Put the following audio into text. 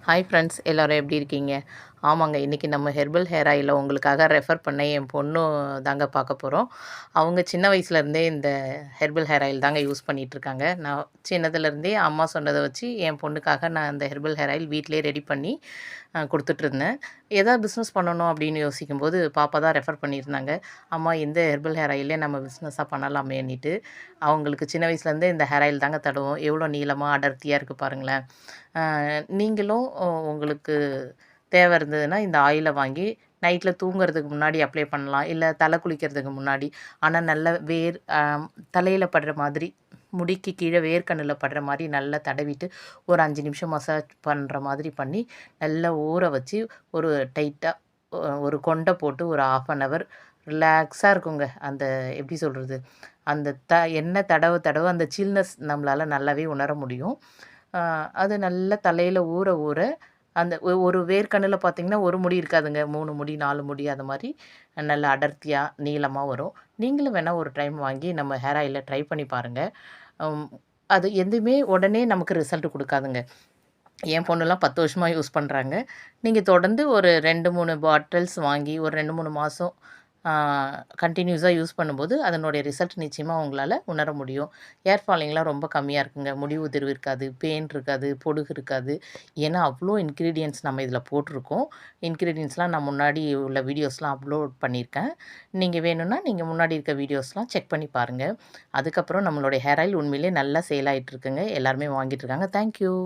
Hi friends, எல்லோரும் எப்படி இருக்கீங்க? ஆமாங்க, இன்றைக்கி நம்ம ஹெர்பல் ஹேர் ஆயிலை உங்களுக்காக ரெஃபர் பண்ண என் பொண்ணு தாங்க பார்க்க போகிறோம். அவங்க சின்ன வயசுலேருந்தே இந்த ஹெர்பல் ஹேர் ஆயில் தாங்க யூஸ் பண்ணிகிட்ருக்காங்க. நான் சின்னதுலேருந்தே அம்மா சொன்னதை வச்சு என் பொண்ணுக்காக நான் அந்த ஹெர்பல் ஹேர் ஆயில் வீட்டிலே ரெடி பண்ணி கொடுத்துட்ருந்தேன். எதாவது பிஸ்னஸ் பண்ணணும் அப்படின்னு யோசிக்கும்போது பாப்பா தான் ரெஃபர் பண்ணியிருந்தாங்க. அம்மா இந்த ஹெர்பல் ஹேர் ஆயிலே நம்ம பிஸ்னஸாக பண்ணலாமேன்னிட்டு. அவங்களுக்கு சின்ன வயசுலேருந்தே இந்த ஹேர் ஆயில் தாங்க தடவும். எவ்வளோ நீளமாக அடர்த்தியாக இருக்குது பாருங்களேன். நீங்களும் உங்களுக்கு தேவை இருந்ததுன்னா இந்த ஆயிலை வாங்கி நைட்டில் தூங்குறதுக்கு முன்னாடி அப்ளை பண்ணலாம். இல்லை தலை குளிக்கிறதுக்கு முன்னாடி. ஆனால் நல்ல தலையில் படுற மாதிரி, முடிக்கு கீழே வேர்க்கண்ணில் படுற மாதிரி நல்லா தடவிட்டு ஒரு 5 நிமிஷம் மசாஜ் பண்ணுற மாதிரி பண்ணி நல்லா ஊற வச்சு ஒரு டைட்டாக ஒரு கொண்டை போட்டு ஒரு 1/2 அன் ஹவர் ரிலாக்ஸாக இருக்குங்க. அந்த எப்படி சொல்கிறது, அந்த எண்ணெய் தடவ தடவ அந்த சில்னஸ் நம்மளால் நல்லாவே உணர முடியும். அது நல்லா தலையில் ஊற ஊற அந்த ஒரு வேர்க்கண்ணில் பார்த்திங்கன்னா ஒரு முடி இருக்காதுங்க. 3 முடி 4 முடி அது மாதிரி நல்லா அடர்த்தியாக நீளமாக வரும். நீங்களும் வேணால் ஒரு டைம் வாங்கி நம்ம ஹேர் ஆயிலை ட்ரை பண்ணி பாருங்கள். அது எதுவுமே உடனே நமக்கு ரிசல்ட் கொடுக்காதுங்க. என் பொண்ணுலாம் 10 வருஷமாக யூஸ் பண்ணுறாங்க. நீங்கள் தொடர்ந்து ஒரு 2, 3 பாட்டில்ஸ் வாங்கி ஒரு 2, 3 மாதம் கண்டினியூஸாக யூஸ் பண்ணும்போது அதனுடைய ரிசல்ட் நிச்சயமாக உங்களால் உணர முடியும். ஹேர் ஃபாலிங்லாம் ரொம்ப கம்மியாக இருக்குங்க. முடி உதிர்வு இருக்காது, பெயின் இருக்காது, பொடுகு இருக்காது. ஏன்னா அவ்வளோ இன்க்ரீடியன்ட்ஸ் நம்ம இதில் போட்டிருக்கோம். இன்க்ரீடியன்ட்ஸ்லாம் நான் முன்னாடி உள்ள வீடியோஸ்லாம் அப்லோட் பண்ணியிருக்கேன். நீங்கள் வேணும்னா நீங்கள் முன்னாடி இருக்க வீடியோஸ்லாம் செக் பண்ணி பாருங்கள். அதுக்கப்புறம் நம்மளுடைய ஹேர் ஆயில் உண்மையிலே நல்லா சேல் ஆகிட்டுருக்குங்க. எல்லாருமே வாங்கிட்டு இருக்காங்க. தேங்க்யூ.